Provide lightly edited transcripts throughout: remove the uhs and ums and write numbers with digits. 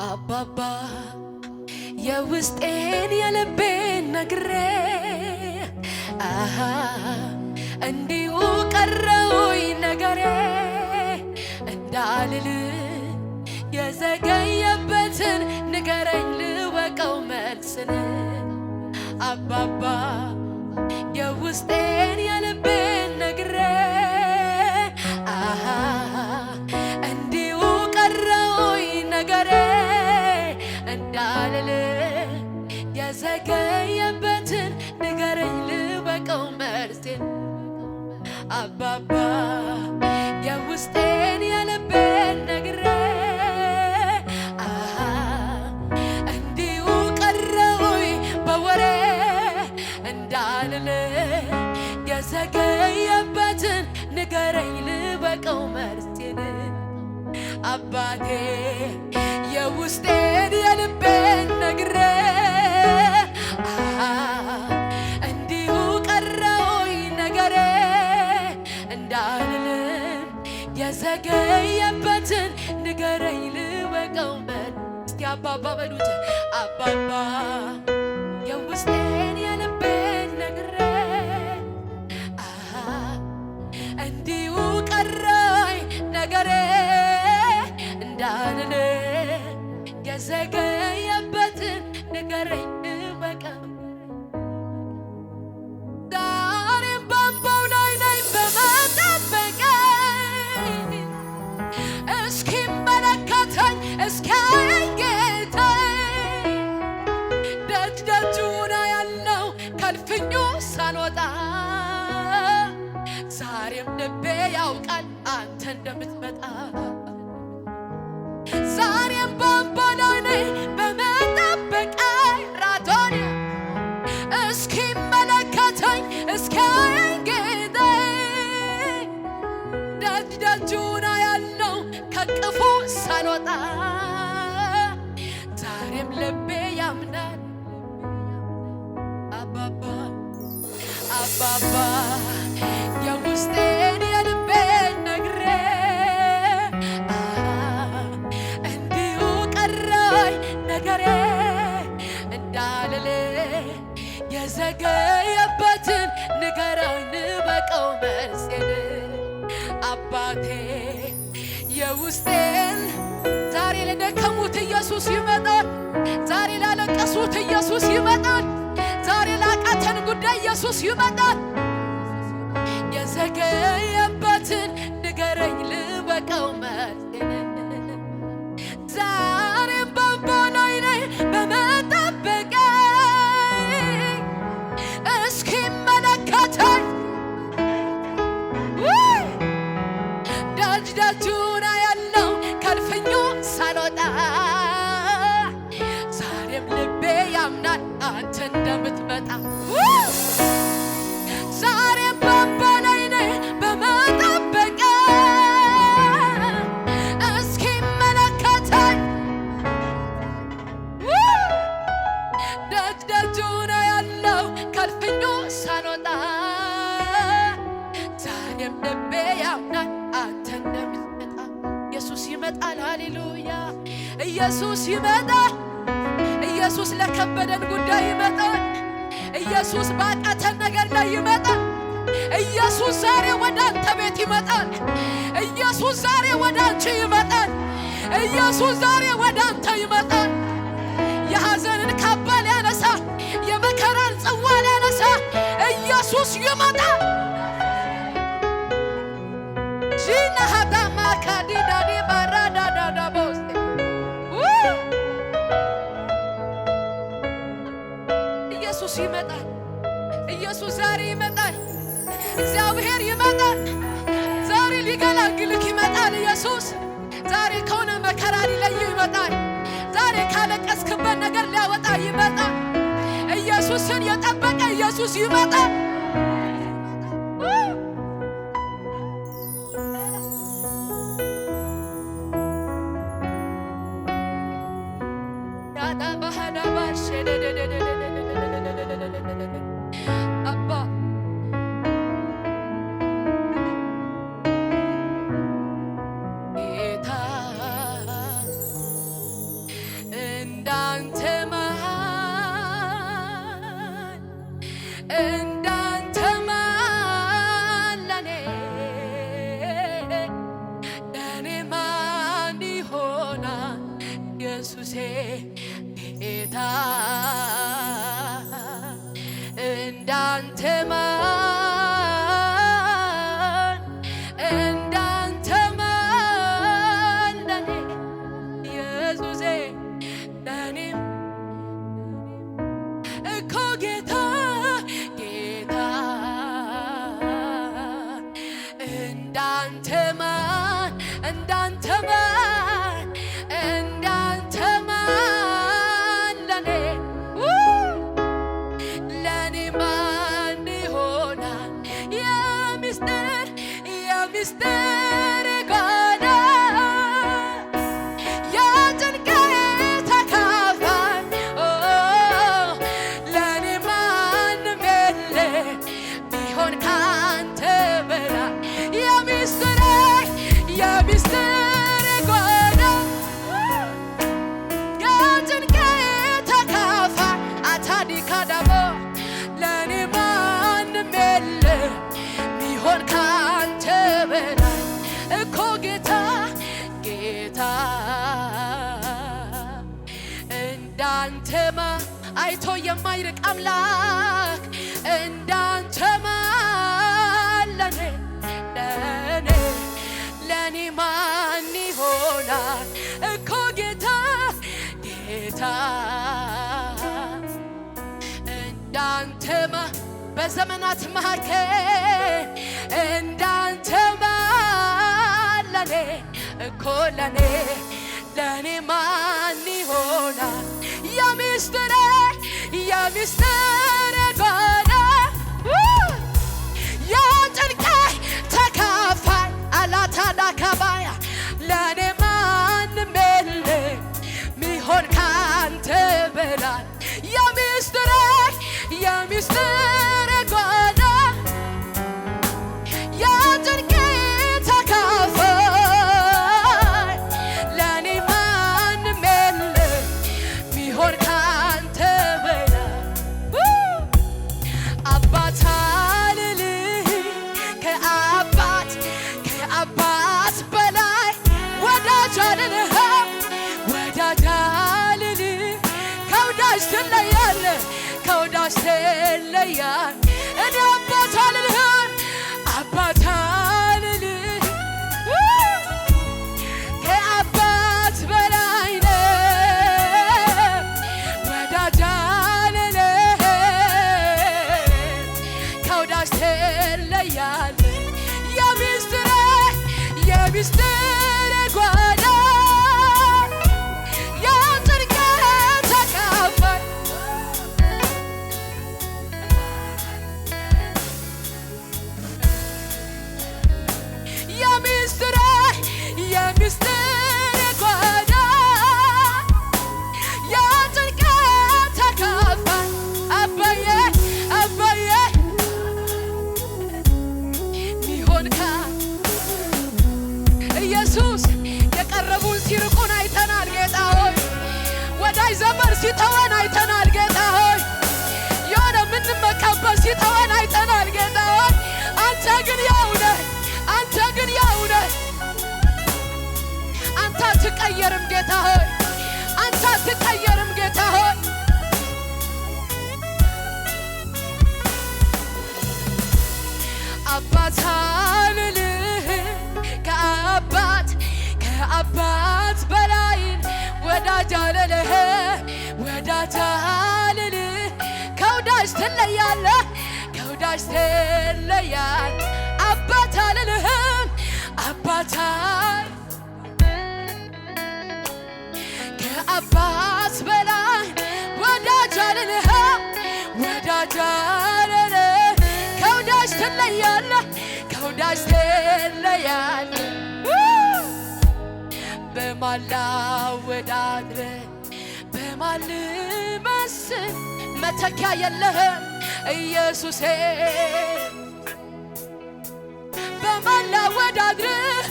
አባባ የውስጤን የልቤን ነግሬ እንዲሁ ቀረውኝ ነገሬ እንዳልል የዘገየበትን ንገረኝ ልወቀው መልስን አባባ የውስጤን የልቤን ነግሬ እንዲሁ ቀረውኝ ነገሬ እንዳልል የዘገየበትን ንገረኝ ልወቀው መልስን አባባ የውስጤን የልቤን ነግሬ እንዲሁ ቀረውኝ በወሬ እንዳልል የዘገየበትን ንገረኝ ልወቀው መልስን አባቴ የውስጤን የልቤን ነግሬ እንዲሁ ቀረውኝ ነገሬ እንዳልል የዘገየበትን ንገረኝ ልወቀው እስቲ አባባ በሉት አባባ የውስጤን የልቤን ነግሬ እንዲሁ ቀረውኝ ነገሬ እንዳልል የዘገየበትን ንገረኝ ልወቀው ዛሬም በእንባው ላይ ነኝ በመጠበቅ እስኪመለከተኝ እስኪያየኝ ጌታ ደጅ ደጁን አያለው ከልፍኙ ሳልወጣ ዛሬም ልቤ ያውቃል አንተ እንደምትመጣ ዛሬም በእንባ ላይ ነኝ በመጠበቅ ራቶንያ እስኪመለከተኝ እስኪያየኝ ጌታ ደጅ ደጁን አያለው ከቅፉ ሳልወጣ ዛሬም ልቤ ያምናል አባባ አባባ የውስጤን የልቤን ነግሬ እንዲሁ ቀረውኝ ነገሬ እንዳልል የዘገየበትን ንገረኝ ልወቀው መልሴን አባቴ የውስጤን ዛሬ ለደከሙት ኢየሱስ ይመጣል ዛሬ ላለቀሱት ኢየሱስ ይመጣል ዛሬ ላቃተን ጉዳይ ኢየሱስ ይመጣል የዘገየበትን ንገረኝ ልወቀው መልሴን ዛሬም በእንባ ላይ ነኝ በመጠበቅ እስኪመለከተኝ ደጅ ደጁን አያለው ከልፍኙ ሳልወጣ ዛሬም ልቤ ያምናል አንተ እንደምትመጣ ዛሬም በእንባ ላይ ነኝ በመጠበቅ እስኪመለከተኝ ደጅ ደጁን አያለው ከልፍኙ ሳልወጣ ዛሬም ልቤ ያምናል አንተ እንደምትመጣ ኢየሱስ ይመጣል ሃሌሉያ ኢየሱስ ይመጣል ኢየሱስ ለከበደን ጉዳይ ይመጣል ኢየሱስ ባቃተን ነገር ላይ ይመጣል ኢየሱስ ዛሬ ወደ አንተ ቤት ይመጣል ኢየሱስ ዛሬ ወደ አንቺ ይመጣል ኢየሱስ ዛሬ ወደ አንተ ይመጣል የሐዘንን ካባ ሊያነሳ የመከራን ጽዋ ሊያነሳ ኢየሱስ ይመጣል ጂናሃዳ ማካዲዳዲ ባራዳዳዳቦስ ኢየሱስ ይመጣል ኢየሱስ ዛሬ ይመጣል እግዚአብሔር ይመጣል ዛሬ ሊገላግልክ ይመጣል ኢየሱስ ዛሬ ከሆነ መከራ ሊለይ ይመጣል ዛሬ ካለቀስክበት ነገር ሊያወጣ ይመጣል ኢየሱስን የጠበቀ ኢየሱስ ይመጣል አባ ኢየሱሴ ጌታ እንዳንተ ማን እንዳንተ ማን ለኔ ኢየሱሴ ለኔ እኮ ጌታ ጌታ እንዳንተ ማን እንዳንተ ማን እንዳንተ ማን ለኔ ለኔ ማን ይሆናል የሚስጥር ጓዳ የጭንቄ ተካፋይ ለኔ ማንም የለም ቢሆን ካንተ በላይ የሚስጥር ጓዳ የጭንቄ ተካፋይ አታዲካ ደግሞ ለኔ ማንም የለም ቢሆን ካንተ በላይ እኮ ጌታ ጌታ እንዳንተማ አይቶ የማይርቅ አምላክ እንዳንተማ ለኔ ማን ይሆናል እኮ ጌታ ጌታ እንዳንተማ በዘመናት መካከል እንዳንተማ ለኔ እኮ ለኔ ማን ይሆናል የሚስጥር ጓዳ የጭንቄ ተካፋይ አላታዳ ከባያ ለኔ ማንም የለም ሚሆን ካንተ በላይ የሚስጥር ጓዳ የጭንቄ ተካፋይ ለኔ ማንም የለም ሚሆን ካንተ በላይ አባት አልልህ ከአባት በላይ ወዳጅ አልልህ ከወዳጅ ትለያለህ እኔ አባት አልልህ ከአባት በላይ ነህ ወዳጅ አልልህ ከወዳጅ ትለያለህ የሚስጥር ጓዳ የጭንቄ ተካፋይ የሚስጥር ጓዳ የጭንቄ ተካፋይ አባዬ ሚሆንካ ኢየሱስ የቀረቡን ሲርቁን አይተናል ጌታ ሆይ ወዳጅ ዘመድ ሲተወን አይተናል ጌታ ሆይ የሆነ የምንመካበት ሲተወን አይተናል ጌታ ሆይ አንተ ግን ያው ነህ አንተ አትቀየርም ጌታ ሆይ አንተ አትቀየርም ጌታ ሆይ አባት አልልህ ከአባት በላይ ወዳጅ አልልህ ከወዳጅ ትለያለህ አባት አልልህም ከአባት በላይ ወዳጅ አልልህም ከወዳጅ ትለያለህ በማን ላወዳድርህ በማን ልመስል መተኪያ የለህም ኢየሱሴ በማን ላወዳድርህ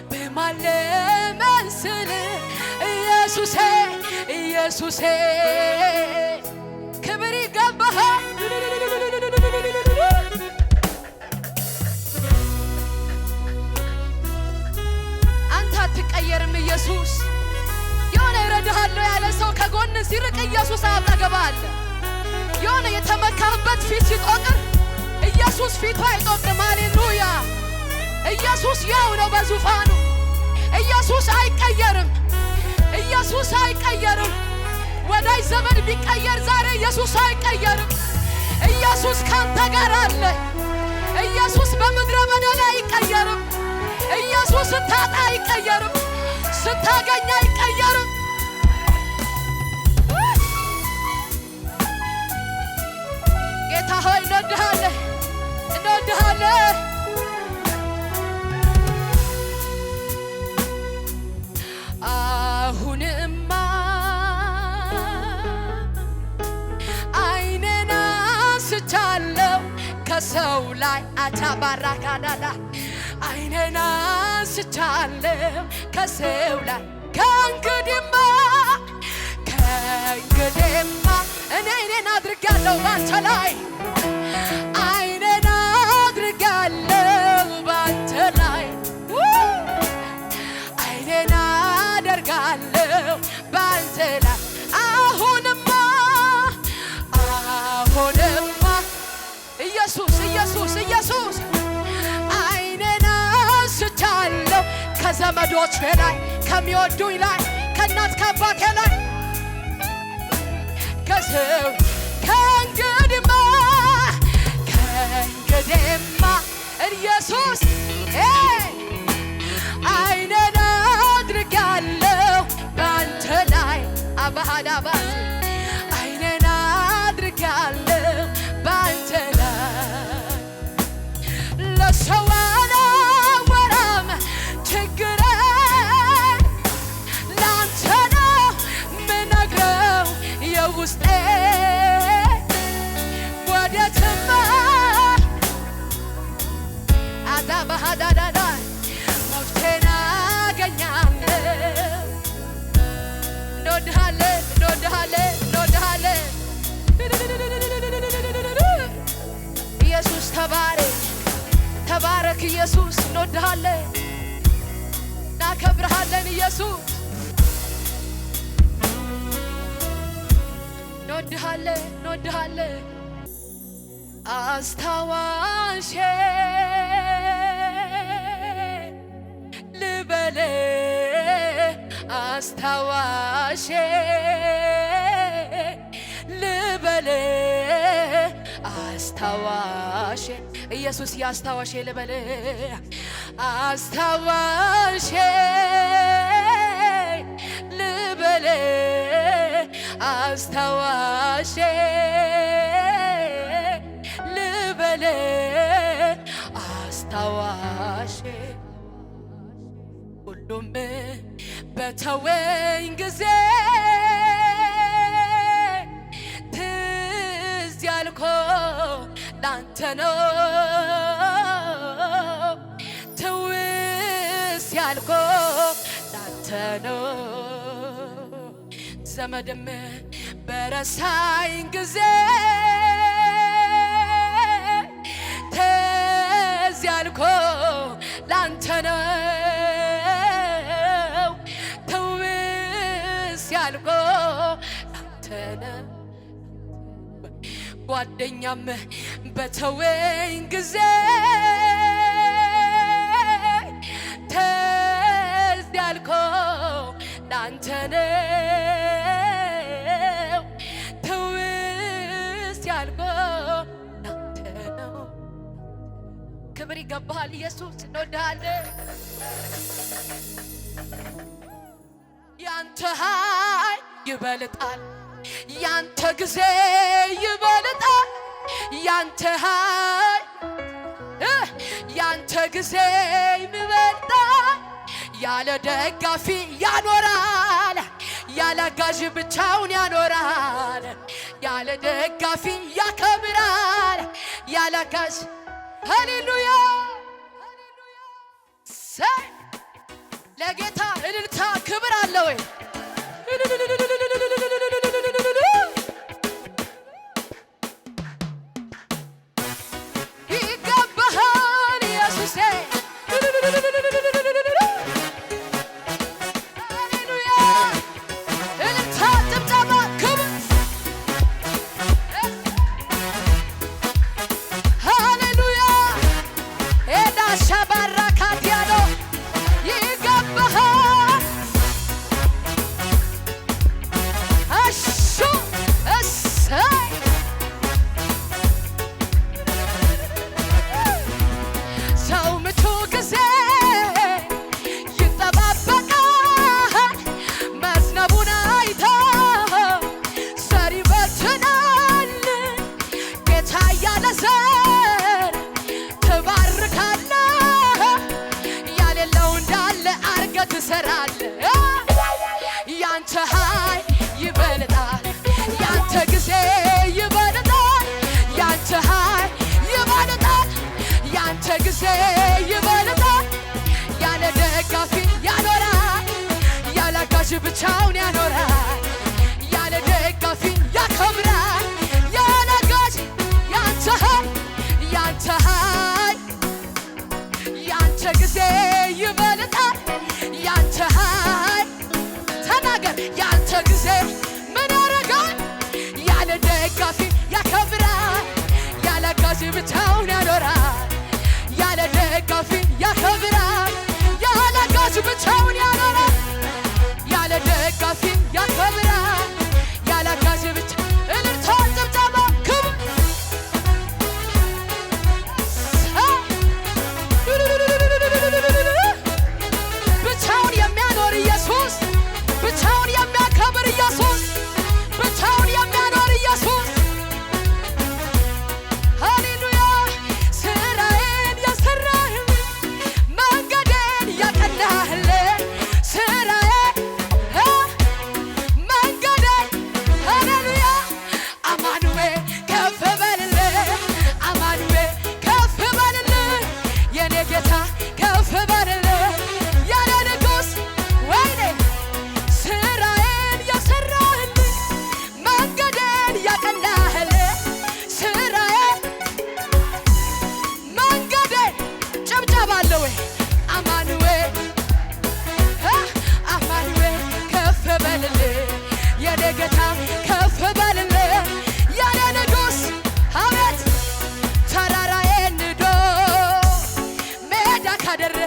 በማን ልመስል ኢየሱሴ ክብር ይገባሃል አንተ አትቀየርም ኢየሱስ። የሆነ ይረዳሃለሁ ያለ ሰው ከጎን ሲርቅ ኢየሱስ አጠገብ አለ። የሆነ የተመካበት ፊት ሲጦቅር ኢየሱስ ፊቱ አይጦቅም። ሃሌሉያ! ኢየሱስ ያው ነው በዙፋኑ። ኢየሱስ አይቀየርም። ኢየሱስ አይቀየርም። ወዳጅ ዘመድ ቢቀየር ዛሬ ኢየሱስ አይቀየርም። ኢየሱስ ካንተ ጋር አለ። ኢየሱስ በምድረ በዳ ላይ አይቀየርም። ኢየሱስ ስታጣ አይቀየርም። ስታገኝ አይቀየርም። ጌታ ሆይ እንወድሃለን፣ እንወድሃለን። አሁንማ ዓይኔን አንስቻለሁ ከሰው ላይ አታባራካዳዳ ዓይኔን አንስቻለሁ ከሰው ላይ ከእንግዲህማ እኔን አድርጋለሁ ባንተ ላይ ዓይኔን አድርጋለሁ ባንተ ላይ ዓይኔን አደርጋለሁ ባንተ ላይ አሁንማ ኢየሱስ ኢየሱስ ኢየሱስ ዓይኔን አንስቻለሁ ከዘመዶቼ ላይ ከሚወዱኝ ላይ ከእናት ከአባቴ ላይ ከእንግዲህማ ኢየሱስ ዓይኔን አድርጋለሁ ባንተ ላይ አባሃዳባስ ዓይኔን አድርጋለሁ ባንተ ላይ ለሰው አላወራም ችግሬን ላንተ ነው ምነግረው የውስጤ ወዴትማ አዳባሃዳዳዳ መፍትሄን አገኛለሁ። እንወድሃለን እንወድሃለን እንወድሃለን ኢየሱስ ተባረክ ተባረክ ኢየሱስ እንወድሃለን እናከብርሃለን ኢየሱስ እንወድሃለን እንወድሃለን አስታዋሼ ልበል አስታዋሼ ልበል አስታዋሼ ኢየሱስ ያስታዋሼ ልበል አስታዋሼ ልበል አስታዋሼ ልበል አስታዋሼ ሁሉም በተወኝ ጊዜ ትዝ ያልከው ላንተ ነው ትውስ ያልከው ላንተ ነው ዘመድም በረሳኝ ጊዜ ትዝ ያልከው ላንተ ነው ትውስ ያልከው ላንተ ነው ጓደኛም በተወኝ ጊዜ ትዝ ያልከው ላንተ ነው ትውስ ያልከው ላንተ ነው ክብር ይገባሃል ኢየሱስ እንወድሃለን ያንተ ኃይል ይበልጣል ያንተ ጊዜ ይበልጣል ያንተ ኃይል ያንተ ጊዜ ይበልጣል ያለ ደጋፊ ያኖራል ያለ አጋዥ ብቻውን ያኖራል ያለ ደጋፊ ያከብራል ያለ አጋዥ ሃሌሉያ ለጌታ እልልታ ክብር አለ ወይ ይገባሃል ኢየሱሴ ትሰራለህ። ያንተ ኃይል ይበልጣል፣ ያንተ ጊዜ ይበልጣል፣ ያንተ ኃይል ይበልጣል፣ ያንተ ጊዜ ይበልጣል። ያለ ደጋፊ ያኖራል፣ ያለ አጋዥ ብቻውን ያኖራል። ያለ ደጋፊ ያከብራል፣ ያለ አጋዥ ያንተ ኃይል ያንተ ኃይል ያንተ ጊዜ ይበልጣል፣ ያንተ ኃይል ተናገር። ያንተ ጊዜ ምን ያረጋል? ያለ ደጋፊ ያከብራል፣ ያለ አጋዥ ብቻውን ያኖራል። ያለ ደጋፊ ያከብራል፣ ያለ አጋዥ ብቻውን ያኖራል። ያለ ደጋፊ ያከብራል፣ ያለ አጋዥ ብቻ እልልታ ጭብጨባ ክብር ብቻውን የሚያኖር ኢየሱስ፣ ብቻውን የሚያከብር ኢየሱስ፣ ብቻውን የሚያኖር ኢየሱስ። ሃሌሉያ። ስራዬን የሰራህልኝ መንገዴን ያቀናህልኝ ስራዬ መንገዴን ሃሌሉያ። አማኑኤል ከፍ በልልኝ፣ አማኑኤል ከፍ በልልኝ፣ የኔ ጌታ ከፍ በልልኝ፣ የኔ ንጉሥ ወይኔ ስራዬን የሰራህልኝ መንገዴን ያቀናህልኝ ስራዬ መንገዴን ጭብጨባ አለ ወይ? አማኑኤል አማኑኤል ከፍ በልልኝ፣ የኔ ጌታ ከፍ በልልኝ፣ የኔ ንጉሥ አቤት ተራራዬን ንዶ ሜዳ ካደረ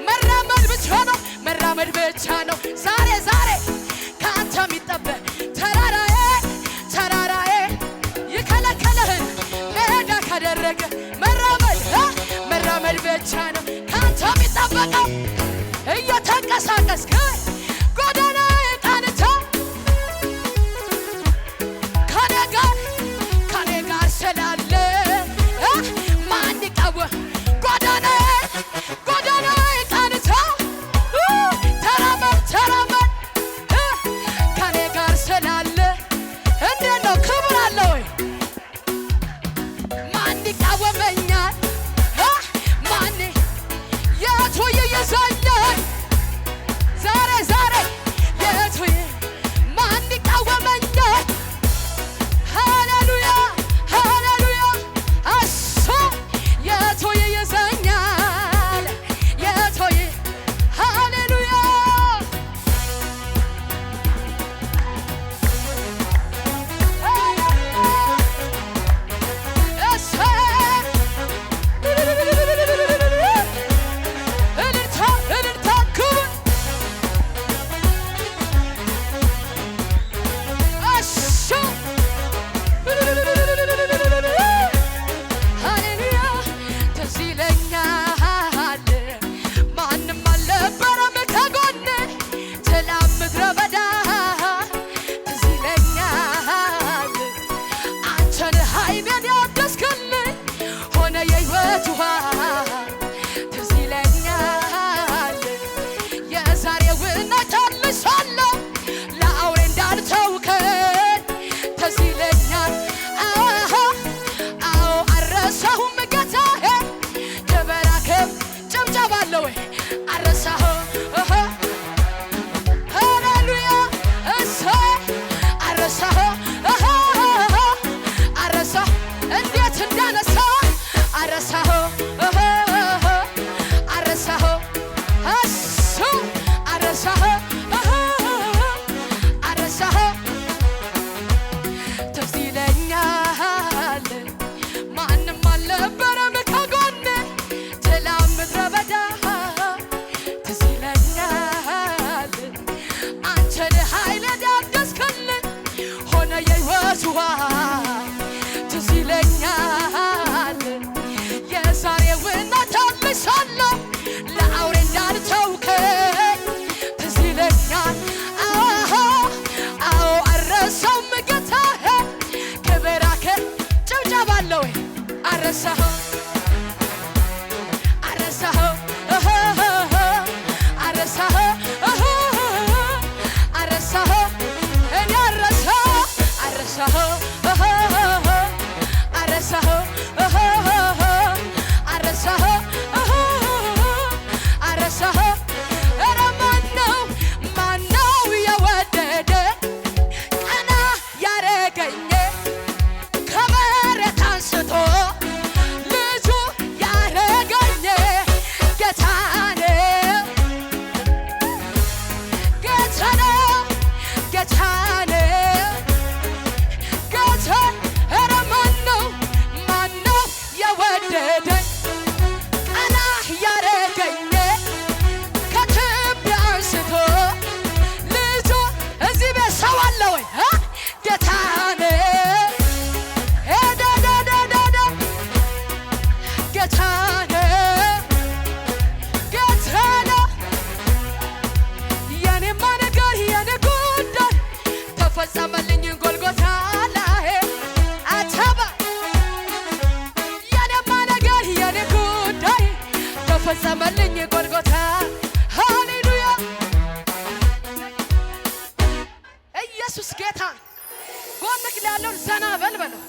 መራመድ ብቻ ነው፣ መራመድ ብቻ ነው። ዛሬ ዛሬ ከአንተ የሚጠበቅ ተራራዬ ተራራዬ ይከለከለህን ሜዳ ካደረገ መራመድ መራመድ ብቻ ነው ከአንተ የሚጠበቀው። እየተንቀሳቀስክ ጎዳናዬ ቃንታ ከኔ ጋር ስላለ ማን ይቃወም? ጎዳናዬ ቃንታ ተራመድ ተራመድ ከኔ ጋር ስላለ እንዴት ነው? ክብር አለ ወይ? ማን ይቃወመኛል? ማን የቱ ይይዘኛል? ዛሬ ዛሬ የቱ ማን ይቃወመኛል? ሃሌሉያ ሃሌሉያ እሱ የቱ ይይዘኛል? የቱ ሃሌሉያ እልልታ እልልታ ክብር እሱ ሃሌሉያ ትዝ ይለኛል ማንም አልነበረም ከጎኔ ትላም ምድረ በዳ ትዝ ይለኛል አንተን ኃይሌን ያደስክልኝ ሆነ የሕይወት ውሃ ትዝ ይለኛል የዛሬውን እጨርሳለሁ ለአውሬ እንዳልተውከኝ ትዝ ይለኛል አዎ አልረሳሁም ጌታዬ ክበራክብ ጭብጨባ አለ ወይ? አልረሳሁም ሃሌሉያ እሰይ አልረሳሁም አልረሳሁም እንዴት እንዳነሳ አልረሳሁም አልረሳሁም እሱ አልረሳሁም አልረሳሁም ትዝ ይለኛል ማንም አልነበረም ከጎኔ ትላም ምድረ በዳ ትዝ ይለኛል አንተን ኃይሌን ያደስክልኝ ሆነ የሕይወት ውሃ ትዝ ይለኛል የዛሬውን እጨርሳለሁ ለአውሬ እንዳልተውከኝ ትዝ ይለኛል አዎ አልረሳሁም ጌታዬ ክብራክ ጭብጨባ አለ ወይ? አልረሳሁም አልረሳሁም አልረሳሁም ኢየሱስ ጌታ። ጎንክ ያለውን ዘና በል በለው።